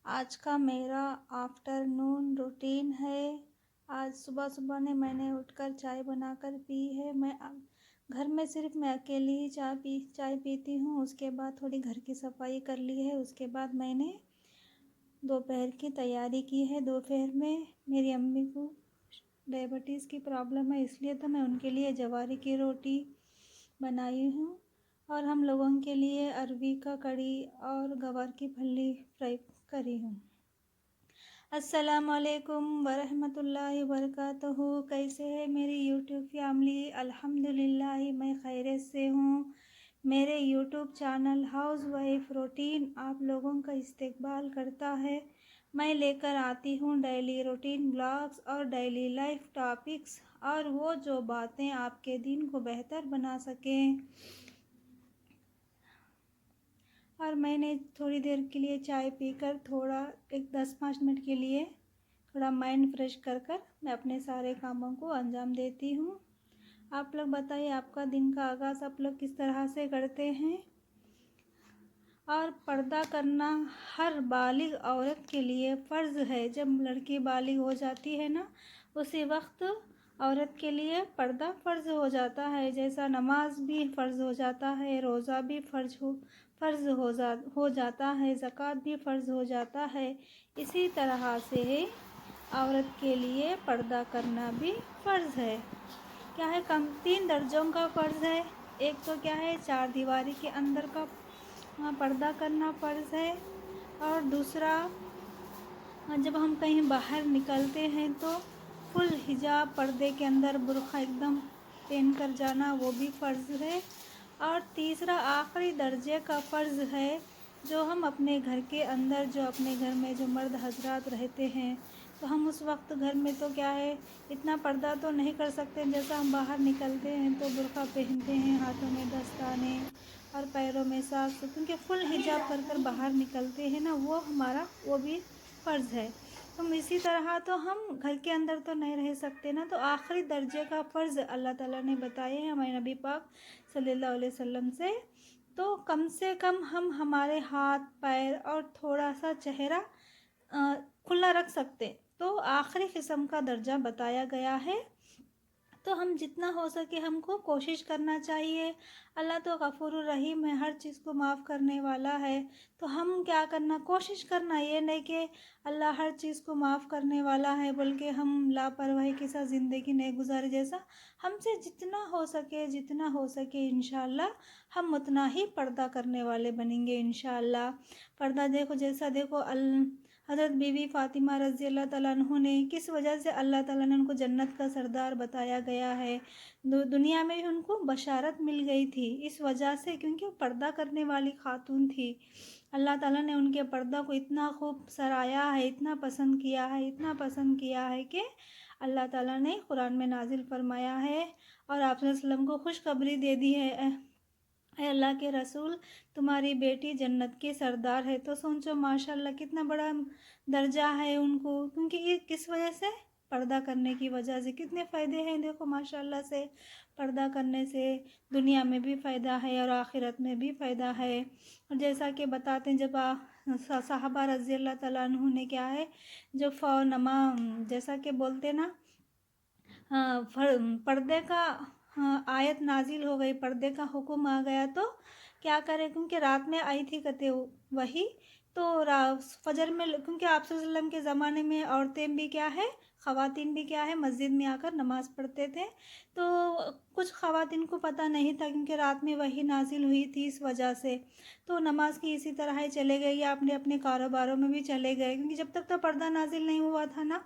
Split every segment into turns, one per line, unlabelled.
آج کا میرا آفٹرنون روٹین ہے۔ آج صبح صبح میں نے اٹھ کر چائے بنا کر پی ہے۔ میں گھر میں صرف میں اکیلی ہی چائے پیتی ہوں۔ اس کے بعد تھوڑی گھر کی صفائی کر لی ہے۔ اس کے بعد میں نے دوپہر کی تیاری کی ہے۔ دوپہر میں میری امی کو ڈائبٹیز کی پرابلم ہے، اس لیے تو میں ان کے لیے جواری کی روٹی بنائی ہوں، اور ہم لوگوں کے لیے اروی کا کڑی اور گوار کی پھلی فرائی کری ہوں۔ السلام علیکم ورحمۃ اللہ وبرکاتہ۔ کیسے ہے میری یوٹیوب فیملی؟ الحمدللہ میں خیریت سے ہوں۔ میرے YouTube channel house wife routine آپ لوگوں کا استقبال کرتا ہے۔ میں لے کر آتی ہوں ڈیلی روٹین بلاگز اور ڈیلی لائف ٹاپکس، اور وہ جو باتیں آپ کے دن کو بہتر بنا سکیں۔ اور میں نے تھوڑی دیر کے لیے چائے پی کر تھوڑا 10-5 منٹ کے لیے تھوڑا مائنڈ فریش کر میں اپنے سارے کاموں کو انجام دیتی ہوں۔ آپ لوگ بتائیے، آپ کا دن کا آغاز آپ لوگ کس طرح سے کرتے ہیں؟ اور پردہ کرنا ہر بالغ عورت کے لیے فرض ہے۔ جب لڑکی بالغ ہو جاتی ہے نا، اسی وقت عورت کے لیے پردہ فرض ہو جاتا ہے۔ جیسا نماز بھی فرض ہو جاتا ہے، روزہ بھی فرض ہو جاتا ہے، زکوٰۃ بھی فرض ہو جاتا ہے، اسی طرح سے عورت کے لیے پردہ کرنا بھی فرض ہے۔ کیا ہے؟ 3 درجوں کا فرض ہے۔ ایک تو کیا ہے، 4 دیواری کے اندر کا پردہ کرنا فرض ہے، اور دوسرا جب ہم کہیں باہر نکلتے ہیں تو فل حجاب پردے کے اندر برقع ایک دم پہن کر جانا، وہ بھی فرض ہے۔ اور تیسرا آخری درجے کا فرض ہے، جو ہم اپنے گھر کے اندر اپنے گھر میں جو مرد حضرات رہتے ہیں، تو ہم اس وقت گھر میں تو کیا ہے، اتنا پردہ تو نہیں کر سکتے۔ جیسا ہم باہر نکلتے ہیں تو برقع پہنتے ہیں، ہاتھوں میں دستانے اور پیروں میں ساکس، کیونکہ فل حجاب کر باہر نکلتے ہیں نا، وہ بھی فرض ہے۔ تو اسی طرح تو ہم گھر کے اندر تو نہیں رہ سکتے نا، تو آخری درجے کا فرض اللہ تعالیٰ نے بتائے ہیں ہمارے نبی پاک صلی اللہ علیہ وسلم سے۔ تو کم سے کم ہم ہمارے ہاتھ پیر اور تھوڑا سا چہرہ کھلا رکھ سکتے، تو آخری قسم کا درجہ بتایا گیا ہے۔ تو ہم جتنا ہو سکے ہم کو کوشش کرنا چاہیے۔ اللہ تو غفور الرحیم ہے، ہر چیز کو معاف کرنے والا ہے۔ تو ہم کیا کرنا، کوشش کرنا، یہ نہیں کہ اللہ ہر چیز کو معاف کرنے والا ہے بلکہ ہم لاپرواہی کے ساتھ زندگی نہیں گزارے۔ جیسا ہم سے جتنا ہو سکے انشاءاللہ ہم اتنا ہی پردہ کرنے والے بنیں گے انشاءاللہ۔ پردہ دیکھو حضرت بی بی فاطمہ رضی اللہ تعالیٰ عنہ نے کس وجہ سے اللہ تعالیٰ نے ان کو جنت کا سردار بتایا گیا ہے، دنیا میں ان کو بشارت مل گئی تھی اس وجہ سے، کیونکہ وہ پردہ کرنے والی خاتون تھی۔ اللہ تعالیٰ نے ان کے پردہ کو اتنا خوب سراہا ہے، اتنا پسند کیا ہے کہ اللہ تعالیٰ نے قرآن میں نازل فرمایا ہے، اور آپ صلی اللہ علیہ وسلم کو خوشخبری دے دی ہے، اے اللہ کے رسول، تمہاری بیٹی جنت کی سردار ہے۔ تو سوچو ماشاءاللہ کتنا بڑا درجہ ہے ان کو، کیونکہ یہ کس وجہ سے، پردہ کرنے کی وجہ سے۔ کتنے فائدے ہیں دیکھو ماشاءاللہ سے، پردہ کرنے سے دنیا میں بھی فائدہ ہے اور آخرت میں بھی فائدہ ہے۔ اور جیسا کہ بتاتے ہیں، جب صحابہ رضی اللہ تعالیٰ عنہ نے کیا ہے، جو جیسا کہ بولتے نا، پردے کا آیت نازل ہو گئی، پردے کا حکم آ گیا، تو کیا کرے، کیونکہ رات میں آئی تھی کہتے وہی، تو فجر میں، کیونکہ آپ صلی اللہ علیہ وسلم کے زمانے میں عورتیں بھی کیا ہے، خواتین بھی کیا ہے، مسجد میں آ کر نماز پڑھتے تھے۔ تو کچھ خواتین کو پتہ نہیں تھا، کیونکہ رات میں وہی نازل ہوئی تھی اس وجہ سے، تو نماز کی اسی طرح ہی چلے گئے یا اپنے کاروباروں میں بھی چلے گئے، کیونکہ جب تک تو پردہ نازل نہیں ہوا تھا نا،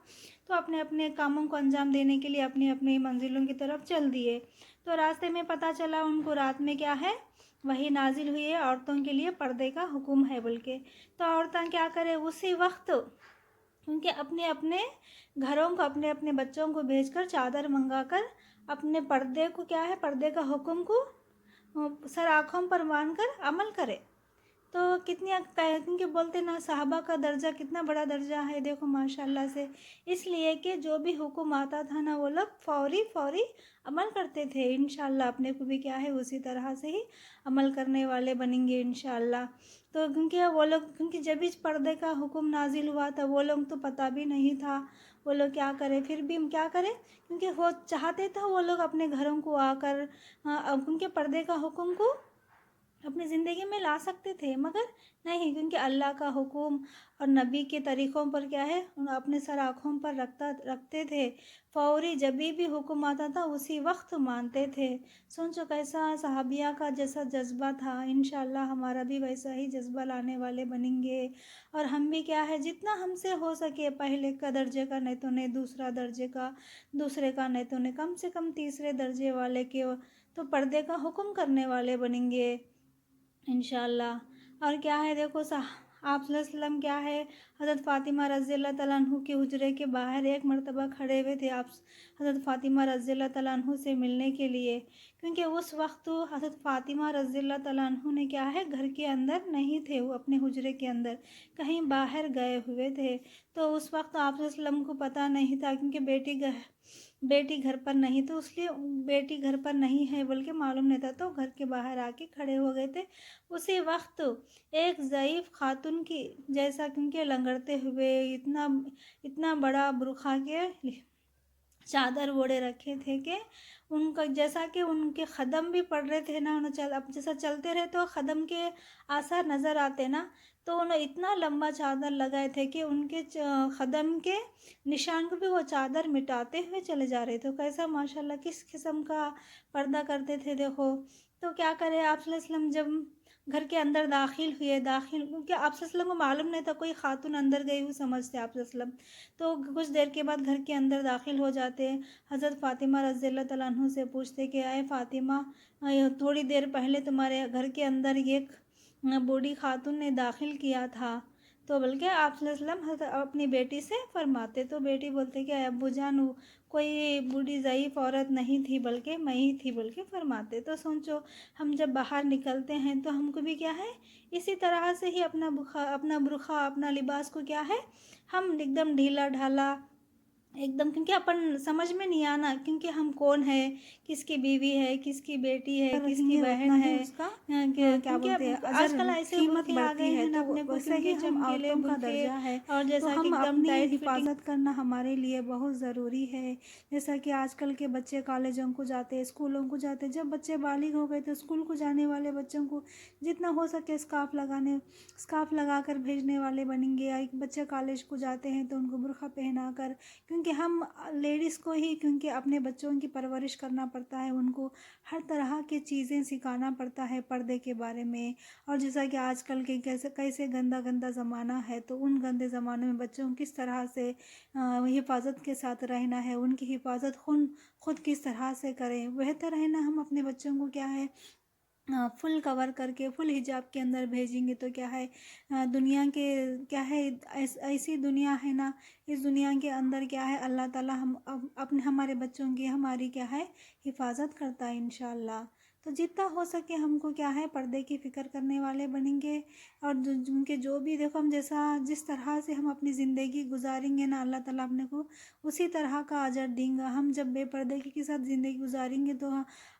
تو اپنے کاموں کو انجام دینے کے لیے اپنی منزلوں کی طرف چل دیے۔ تو راستے میں پتہ چلا ان کو رات میں کیا ہے، وہی نازل ہوئی ہے، عورتوں کے لیے پردے کا حکم ہے بول کے۔ تو عورتیں کیا کرے اسی وقت، کیونکہ اپنے گھروں کو، اپنے بچوں کو بھیج کر، چادر منگا کر، اپنے پردے کو کیا ہے، پردے کا حکم کو سر آنکھوں پر باندھ کر عمل کرے۔ تو کیونکہ بولتے نا، صحابہ کا درجہ کتنا بڑا درجہ ہے دیکھو ماشاءاللہ سے، اس لیے کہ جو بھی حکم آتا تھا نا، وہ لوگ فوری عمل کرتے تھے۔ انشاءاللہ اپنے کو بھی کیا ہے، اسی طرح سے ہی عمل کرنے والے بنیں گے انشاءاللہ۔ تو کیونکہ وہ لوگ کیونکہ جب اس پردے کا حکم نازل ہوا تھا وہ لوگ تو پتہ بھی نہیں تھا وہ لوگ کیا کریں، پھر بھی ہم کیا کریں، کیونکہ وہ چاہتے تھے وہ لوگ اپنے گھروں کو آ کر کیونکہ پردے کا حکم کو اپنی زندگی میں لا سکتے تھے، مگر نہیں، کیونکہ اللہ کا حکم اور نبی کے طریقوں پر کیا ہے اپنے سر آنکھوں پر رکھتے تھے، فوری جب بھی حکم آتا تھا اسی وقت مانتے تھے۔ سوچو کیسا صحابیہ کا جیسا جذبہ تھا، انشاءاللہ ہمارا بھی ویسا ہی جذبہ لانے والے بنیں گے، اور ہم بھی کیا ہے جتنا ہم سے ہو سکے پہلے کا درجے کا نہیں تو نہیں، دوسرا درجے کا، دوسرے کا نہیں تو نہیں، کم سے کم تیسرے درجے والے کے تو پردے کا حکم کرنے والے بنیں گے انشاءاللہ۔ اور کیا ہے دیکھو آپ صلی اللہ علیہ وسلم کیا ہے حضرت فاطمہ رضی اللہ تعالیٰ عنہ کے حجرے کے باہر ایک مرتبہ کھڑے ہوئے تھے آپ حضرت فاطمہ رضی اللہ تعالیٰ عنہ سے ملنے کے لیے، کیونکہ اس وقت حضرت فاطمہ رضی اللہ تعالیٰ عنہ نے کیا ہے گھر کے اندر نہیں تھے، وہ اپنے حجرے کے اندر کہیں باہر گئے ہوئے تھے، تو اس وقت آپ صلی اللہ علیہ وسلم کو پتہ نہیں تھا، کیونکہ بیٹی گھر پر نہیں، تو اس لیے بیٹی گھر پر نہیں ہے بلکہ معلوم نہیں تھا، تو گھر کے باہر آ کے کھڑے ہو گئے تھے۔ اسی وقت ایک ضعیف خاتون کی جیسا کیونکہ لنگڑتے ہوئے اتنا بڑا برقع کے چادر اوڑے رکھے تھے کہ ان کا جیسا کہ ان کے قدم بھی پڑ رہے تھے نا، اب جیسا چلتے رہے تو قدم کے آثار نظر آتے نا، تو انہوں اتنا لمبا چادر لگائے تھے کہ ان کے قدم کے نشان کو بھی وہ چادر مٹاتے ہوئے چلے جا رہے تھے۔ کیسا ماشاءاللہ کس قسم کا پردہ کرتے تھے دیکھو۔ تو کیا کرے آپ صلی اللہ علیہ وسلم جب گھر کے اندر داخل ہوئے کیونکہ آپ صلی اللہ علیہ وسلم کو معلوم نہیں تھا، کوئی خاتون اندر گئی ہوئی سمجھتے آپ صلی اللہ علیہ وسلم، تو کچھ دیر کے بعد گھر کے اندر داخل ہو جاتے، حضرت فاطمہ رضی اللہ تعالیٰ عنہ سے پوچھتے کہ اے فاطمہ تھوڑی دیر پہلے تمہارے گھر کے اندر ایک بوڑھی خاتون نے داخل کیا تھا، تو بلکہ آپ صلی اللہ علیہ وسلم اپنی بیٹی سے فرماتے، تو بیٹی بولتے کہ ابو جان کوئی بوڑھی ضعیف عورت نہیں تھی بلکہ میں ہی تھی بلکہ فرماتے۔ تو سوچو ہم جب باہر نکلتے ہیں تو ہم کو بھی کیا ہے اسی طرح سے ہی اپنا برقع اپنا لباس کو کیا ہے ہم ایک دم ڈھیلا ڈھالا ایک دم، کیونکہ اپن سمجھ میں نہیں آنا کیونکہ ہم کون ہے، کس کی بیوی ہے، کس کی بیٹی ہے، کس کی بہن ہے،
کیا بولتے ہیں
آج کل ایسے
قیمت
برقعے آ گئے
بڑھتی ہے،
ہیں
تو
اپنے کو
ویسے ہی
کیونکہ
ہم
چمکیلے
عورتوں کا
برقعے
درجہ ہے،
اور جیسا
تو
کہ
ہم
ایک دم
اپنی
ٹائٹ فٹنگ
حفاظت کرنا ہمارے لیے بہت ضروری ہے۔ جیسا کہ آج کل کے بچے کالجوں کو جاتے، اسکولوں کو جاتے، جب بچے بالغ ہو گئے تو اسکول کو جانے والے بچوں کو جتنا ہو سکے اسکارف لگا کر بھیجنے والے بنیں گے، یا ایک بچے کالج کو جاتے ہیں تو ان کو برقع پہنا کر، کیونکہ ہم لیڈیز کو ہی کیونکہ اپنے بچوں کی پرورش کرنا پڑتا ہے، ان کو ہر طرح کی چیزیں سکھانا پڑتا ہے پردے کے بارے میں، اور جیسا کہ آج کل کے کیسے گندا زمانہ ہے، تو ان گندے زمانے میں بچوں کو کس طرح سے حفاظت کے ساتھ رہنا ہے، ان کی حفاظت خود کس طرح سے کریں، بہتر ہے نا ہم اپنے بچوں کو کیا ہے فل کور کر کے فل حجاب کے اندر بھیجیں گے، تو کیا ہے دنیا کے کیا ہے ایسی دنیا ہے نا، اس دنیا کے اندر کیا ہے اللہ تعالیٰ ہمارے بچوں کی ہماری کیا ہے حفاظت کرتا ہے انشاءاللہ۔ تو جتنا ہو سکے ہم کو کیا ہے پردے کی فکر کرنے والے بنیں گے، اور جن کے جو بھی دیکھو ہم جس طرح سے ہم اپنی زندگی گزاریں گے نا اللہ تعالیٰ اپنے کو اسی طرح کا اجر دیں گا۔ ہم جب بے پردگی کے ساتھ زندگی گزاریں گے تو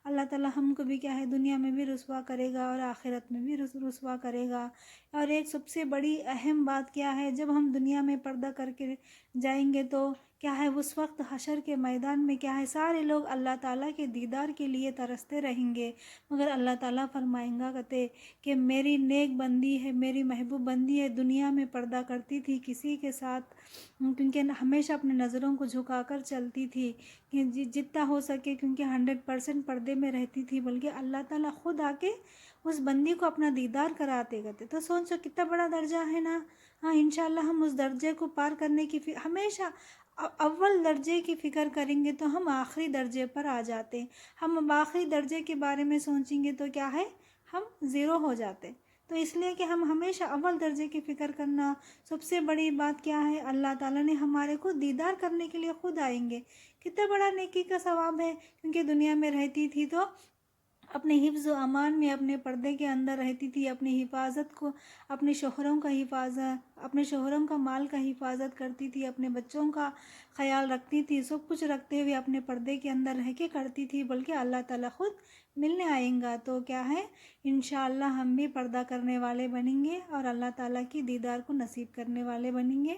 اللہ تعالیٰ ہم کو بھی کیا ہے دنیا میں بھی رسوا کرے گا اور آخرت میں بھی رسوا کرے گا۔ اور ایک سب سے بڑی اہم بات کیا ہے، جب ہم دنیا میں پردہ کر کے جائیں گے تو کیا ہے اس وقت حشر کے میدان میں کیا ہے سارے لوگ اللہ تعالیٰ کے دیدار کے لیے ترستے رہیں گے، مگر اللہ تعالیٰ فرمائیں گا کہتے کہ میری نیک بندی ہے، میری محبوب بندی ہے، دنیا میں پردہ کرتی تھی کسی کے ساتھ، کیونکہ ہمیشہ اپنے نظروں کو جھکا کر چلتی تھی کہ جتنا ہو سکے، کیونکہ 100% پردے میں رہتی تھی، بلکہ اللہ تعالیٰ خود آ کے اس بندی کو اپنا دیدار کراتے گئے تھے۔ تو سوچو کتنا بڑا درجہ ہے نا۔ ہاں انشاءاللہ ہم اس درجے کو پار کرنے کی ہمیشہ اول درجے کی فکر کریں گے تو ہم آخری درجے پر آ جاتے ہیں، ہم آخری درجے کے بارے میں سوچیں گے تو کیا ہے ہم زیرو ہو جاتے، تو اس لیے کہ ہم ہمیشہ اول درجے کی فکر کرنا۔ سب سے بڑی بات کیا ہے اللہ تعالیٰ نے ہمارے کو دیدار کرنے کے لیے خود آئیں گے، کتنا بڑا نیکی کا ثواب ہے، کیونکہ دنیا میں رہتی تھی تو اپنے حفظ و امان میں اپنے پردے کے اندر رہتی تھی، اپنی حفاظت کو، اپنے شوہروں کا اپنے شوہروں کا مال کا حفاظت کرتی تھی، اپنے بچوں کا خیال رکھتی تھی، سب کچھ رکھتے ہوئے اپنے پردے کے اندر رہ کے کرتی تھی، بلکہ اللہ تعالیٰ خود ملنے آئیں گا تو کیا ہے انشاءاللہ ہم بھی پردہ کرنے والے بنیں گے اور اللہ تعالیٰ کی دیدار کو نصیب کرنے والے بنیں گے۔